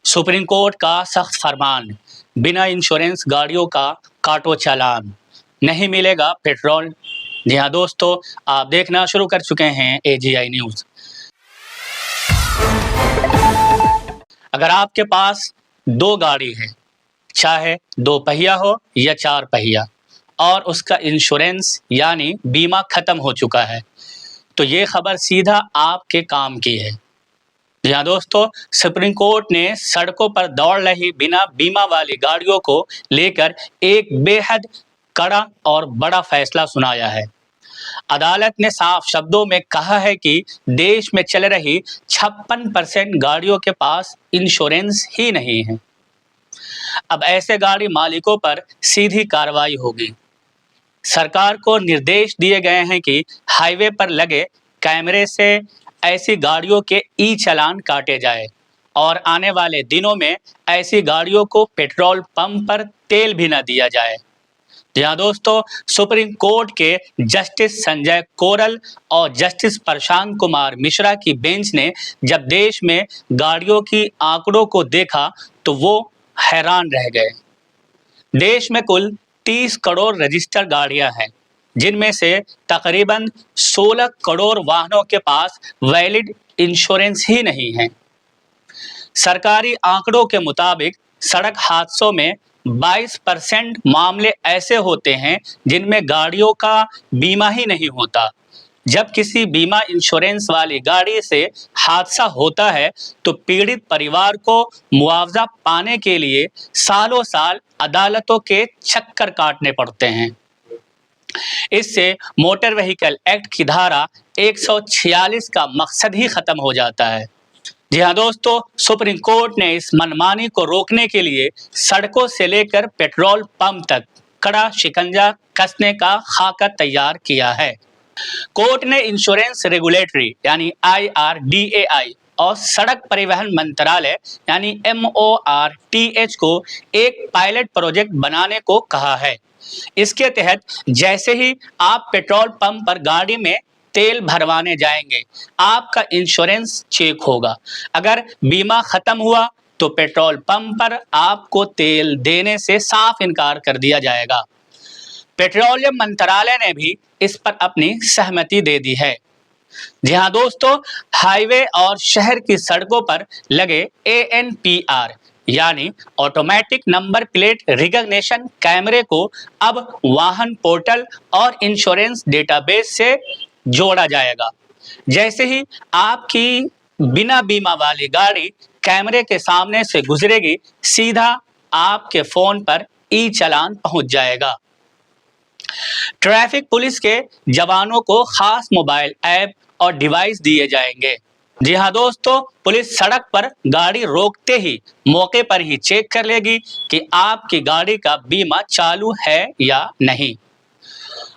Supreme court का सख्त फरमान, बिना इंश्योरेंस गाड़ियों का काटो चालान, नहीं मिलेगा पेट्रोल। जी हाँ दोस्तों, आप देखना शुरू कर चुके हैं AGI न्यूज़। अगर आपके पास दो गाड़ी है, चाहे दो पहिया हो या चार पहिया, और उसका इंश्योरेंस यानी बीमा खत्म हो चुका है, तो ये खबर सीधा आपके काम की है। जी हाँ दोस्तों, सुप्रीम कोर्ट ने सड़कों पर दौड़ रही बिना बीमा वाली गाड़ियों को लेकर एक बेहद कड़ा और बड़ा फैसला सुनाया है। अदालत ने साफ शब्दों में कहा है कि देश में चल रही 56% गाड़ियों के पास इंश्योरेंस ही नहीं है। अब ऐसे गाड़ी मालिकों पर सीधी कार्रवाई होगी। सरकार को निर्देश दिए गए हैं कि हाईवे पर लगे कैमरे से ऐसी गाड़ियों के ई-चालान काटे जाए और आने वाले दिनों में ऐसी गाड़ियों को पेट्रोल पंप पर तेल भी न दिया जाए। यहाँ दोस्तों, सुप्रीम कोर्ट के जस्टिस संजय कोरल और जस्टिस प्रशांत कुमार मिश्रा की बेंच ने जब देश में गाड़ियों की आंकड़ों को देखा तो वो हैरान रह गए। देश में कुल 30 करोड़ रजिस्टर्ड गाड़ियां हैं, जिनमें से तकरीबन 16 करोड़ वाहनों के पास वैलिड इंश्योरेंस ही नहीं है। सरकारी आंकड़ों के मुताबिक सड़क हादसों में 22% मामले ऐसे होते हैं जिनमें गाड़ियों का बीमा ही नहीं होता। जब किसी बीमा इंश्योरेंस वाली गाड़ी से हादसा होता है तो पीड़ित परिवार को मुआवजा पाने के लिए सालों साल अदालतों के चक्कर काटने पड़ते हैं। इससे मोटर व्हीकल एक्ट की धारा 146 का मकसद ही खत्म हो जाता है। जी हाँ दोस्तों, सुप्रीम कोर्ट ने इस मनमानी को रोकने के लिए सड़कों से लेकर पेट्रोल पंप तक कड़ा शिकंजा कसने का खाका तैयार किया है। कोर्ट ने इंश्योरेंस रेगुलेटरी यानी IRDAI और सड़क परिवहन मंत्रालय यानी MORTH को एक पायलट प्रोजेक्ट बनाने को कहा है। इसके तहत जैसे ही आप पेट्रोल पंप पर गाड़ी में तेल भरवाने जाएंगे, आपका इंश्योरेंस चेक होगा। अगर बीमा खत्म हुआ तो पेट्रोल पंप पर आपको तेल देने से साफ इनकार कर दिया जाएगा। पेट्रोलियम मंत्रालय ने भी इस पर अपनी सहमति दे दी है। जी हाँ दोस्तों, हाईवे और शहर की सड़कों पर लगे ANPR यानी ऑटोमेटिक नंबर प्लेट रिकॉग्निशन कैमरे को अब वाहन पोर्टल और इंश्योरेंस डेटाबेस से जोड़ा जाएगा। जैसे ही आपकी बिना बीमा वाली गाड़ी कैमरे के सामने से गुजरेगी, सीधा आपके फोन पर ई-चालान पहुंच जाएगा। ट्रैफिक पुलिस के जवानों को खास मोबाइल ऐप और डिवाइस दिए जाएंगे। जी हाँ दोस्तों, पुलिस सड़क पर गाड़ी रोकते ही मौके पर ही चेक कर लेगी कि आपकी गाड़ी का बीमा चालू है या नहीं।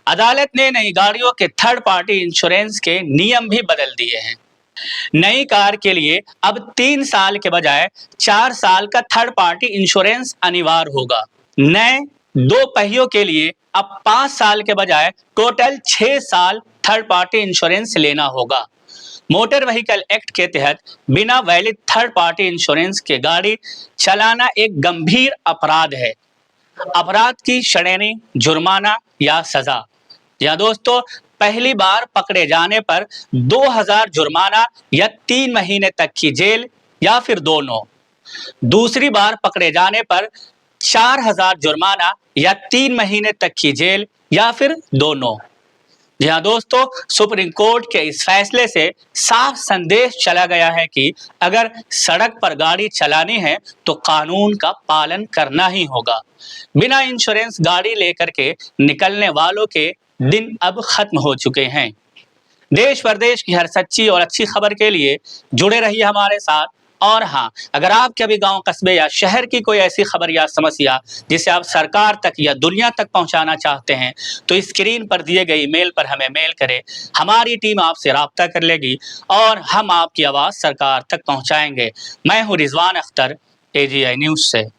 अदालत ने नई गाड़ियों के थर्ड पार्टी इंश्योरेंस के नियम भी बदल दिए हैं। नई कार के लिए अब 3 साल के बजाय 4 साल का थर्ड पार्टी इंश्योरेंस अनिवार्य होगा। नए दो पहियों के लिए अब 5 साल के बजाय टोटल 6 साल थर्ड पार्टी इंश्योरेंस लेना होगा। मोटर व्हीकल एक्ट के तहत बिना वैलिड थर्ड पार्टी इंश्योरेंस के गाड़ी चलाना एक गंभीर अपराध है। अपराध की श्रेणी जुर्माना या सजा। या दोस्तों, पहली बार पकड़े जाने पर 2000 जुर्माना या 3 महीने तक की जेल या फिर दोनों। दूसरी बार पकड़े जाने पर 4000 जुर्माना या 3 महीने तक की जेल या फिर दोनों। जी हाँ दोस्तों, सुप्रीम कोर्ट के इस फैसले से साफ संदेश चला गया है कि अगर सड़क पर गाड़ी चलानी है तो कानून का पालन करना ही होगा। बिना इंश्योरेंस गाड़ी लेकर के निकलने वालों के दिन अब खत्म हो चुके हैं। देश प्रदेश की हर सच्ची और अच्छी खबर के लिए जुड़े रहिए हमारे साथ। और हाँ, अगर आपके अभी गांव, कस्बे या शहर की कोई ऐसी खबर या समस्या जिसे आप सरकार तक या दुनिया तक पहुंचाना चाहते हैं, तो स्क्रीन पर दिए गए ईमेल पर हमें मेल करें। हमारी टीम आपसे राब्ता कर लेगी और हम आपकी आवाज़ सरकार तक पहुंचाएंगे। मैं हूं रिजवान अख्तर, AGI न्यूज़ से।